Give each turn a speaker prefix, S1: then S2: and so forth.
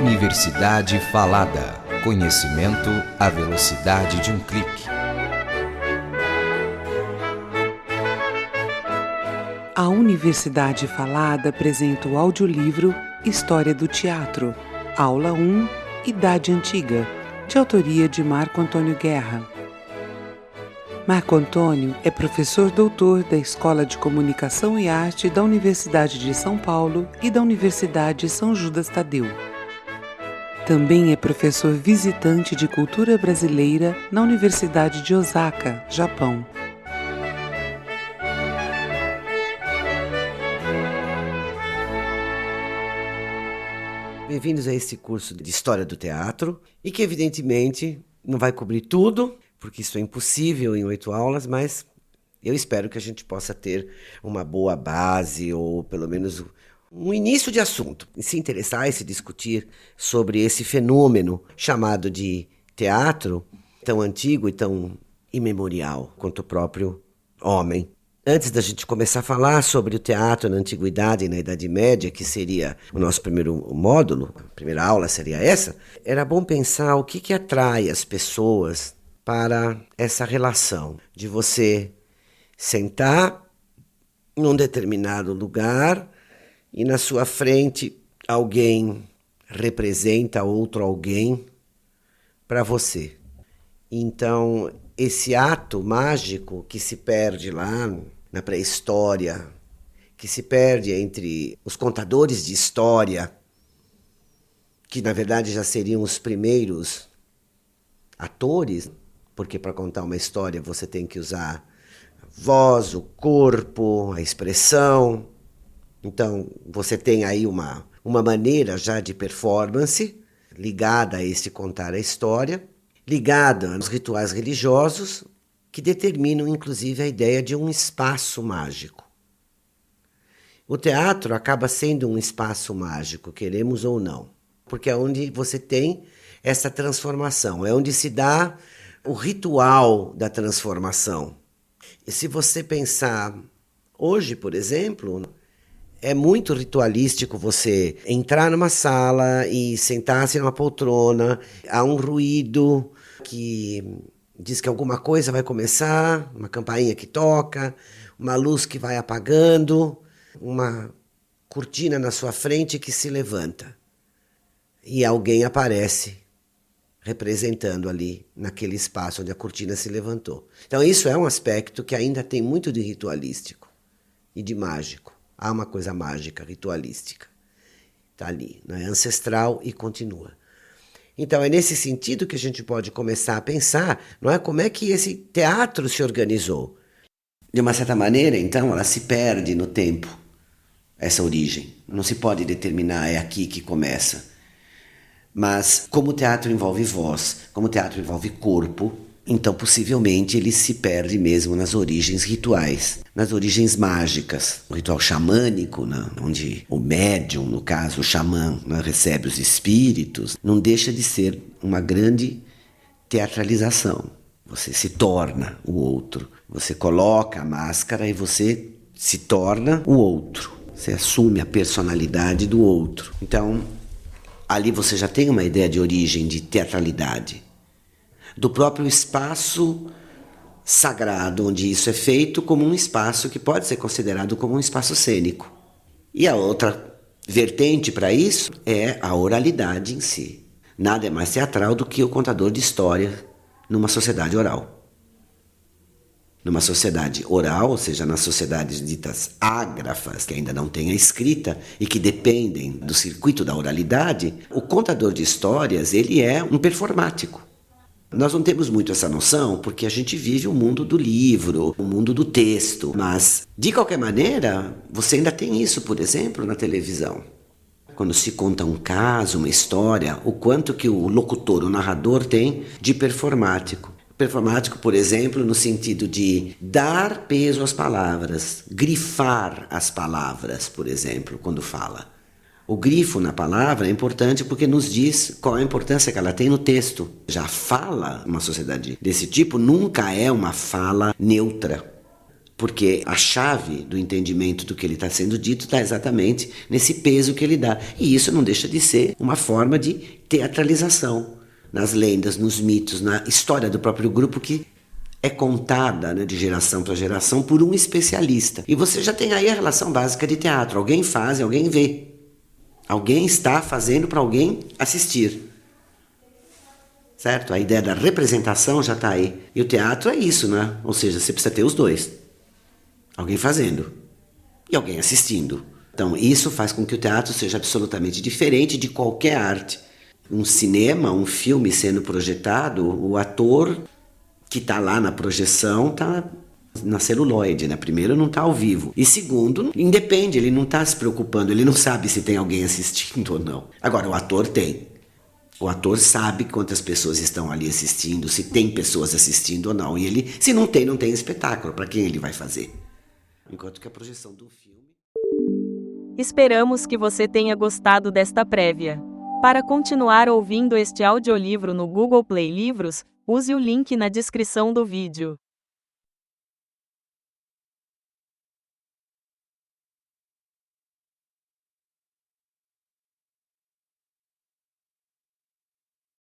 S1: Universidade Falada. Conhecimento à velocidade de um clique.
S2: A Universidade Falada apresenta o audiolivro História do Teatro, Aula 1, Idade Antiga, de autoria de Marco Antônio Guerra. Marco Antônio é professor doutor da Escola de Comunicação e Arte da Universidade de São Paulo e da Universidade São Judas Tadeu. Também é professor visitante de cultura brasileira na Universidade de Osaka, Japão.
S3: Bem-vindos a esse curso de História do Teatro e que, evidentemente, não vai cobrir tudo, porque isso é impossível em 8 aulas, mas eu espero que a gente possa ter uma boa base ou, pelo menos, um início de assunto, e se interessar e se discutir sobre esse fenômeno chamado de teatro, tão antigo e tão imemorial quanto o próprio homem. Antes da gente começar a falar sobre o teatro na Antiguidade e na Idade Média, que seria o nosso primeiro módulo, a primeira aula seria essa, era bom pensar o que atrai as pessoas para essa relação de você sentar num determinado lugar e na sua frente alguém representa outro alguém para você. Então, esse ato mágico que se perde lá na pré-história, que se perde entre os contadores de história, que na verdade já seriam os primeiros atores, porque para contar uma história você tem que usar a voz, o corpo, a expressão. Então você tem aí uma maneira já de performance ligada a esse contar a história, ligada aos rituais religiosos, que determinam, inclusive, a ideia de um espaço mágico. O teatro acaba sendo um espaço mágico, queremos ou não, porque é onde você tem essa transformação, é onde se dá o ritual da transformação. E se você pensar hoje, por exemplo, é muito ritualístico você entrar numa sala e sentar-se numa poltrona, há um ruído que diz que alguma coisa vai começar, uma campainha que toca, uma luz que vai apagando, uma cortina na sua frente que se levanta. E alguém aparece representando ali, naquele espaço onde a cortina se levantou. Então isso é um aspecto que ainda tem muito de ritualístico e de mágico. Há uma coisa mágica, ritualística. Está ali, é ancestral e continua. Então é nesse sentido que a gente pode começar a pensar, não é, como é que esse teatro se organizou. De uma certa maneira, então, ela se perde no tempo, essa origem. Não se pode determinar, é aqui que começa. Mas como o teatro envolve voz, como o teatro envolve corpo, então possivelmente ele se perde mesmo nas origens rituais, nas origens mágicas. O ritual xamânico, né, onde o médium, no caso o xamã, né, recebe os espíritos, não deixa de ser uma grande teatralização. Você se torna o outro, você coloca a máscara e você se torna o outro, você assume a personalidade do outro. Então, ali você já tem uma ideia de origem, de teatralidade, do próprio espaço sagrado, onde isso é feito, como um espaço que pode ser considerado como um espaço cênico. E a outra vertente para isso é a oralidade em si. Nada é mais teatral do que o contador de história numa sociedade oral. Numa sociedade oral, ou seja, nas sociedades ditas ágrafas, que ainda não têm a escrita e que dependem do circuito da oralidade, o contador de histórias, ele é um performático. Nós não temos muito essa noção porque a gente vive o mundo do livro, o mundo do texto, mas, de qualquer maneira, você ainda tem isso, por exemplo, na televisão. Quando se conta um caso, uma história, o quanto que o locutor, o narrador tem de performático. Performático, por exemplo, no sentido de dar peso às palavras, grifar as palavras, por exemplo, quando fala. O grifo na palavra é importante porque nos diz qual é a importância que ela tem no texto. Já fala, uma sociedade desse tipo nunca é uma fala neutra. Porque a chave do entendimento do que ele está sendo dito está exatamente nesse peso que ele dá. E isso não deixa de ser uma forma de teatralização nas lendas, nos mitos, na história do próprio grupo que é contada, né, de geração para geração por um especialista. E você já tem aí a relação básica de teatro. Alguém faz e alguém vê. Alguém está fazendo para alguém assistir. Certo? A ideia da representação já está aí. E o teatro é isso, né? Ou seja, você precisa ter os dois. Alguém fazendo e alguém assistindo. Então, isso faz com que o teatro seja absolutamente diferente de qualquer arte. Um cinema, um filme sendo projetado, o ator que está lá na projeção está na celuloide, né? Primeiro, não está ao vivo. E segundo, independe, ele não está se preocupando, ele não sabe se tem alguém assistindo ou não. Agora, o ator tem. O ator sabe quantas pessoas estão ali assistindo, se tem pessoas assistindo ou não. E ele, se não tem, não tem espetáculo. Para quem ele vai fazer? Enquanto que a projeção do filme...
S4: Esperamos que você tenha gostado desta prévia. Para continuar ouvindo este audiolivro no Google Play Livros, use o link na descrição do vídeo.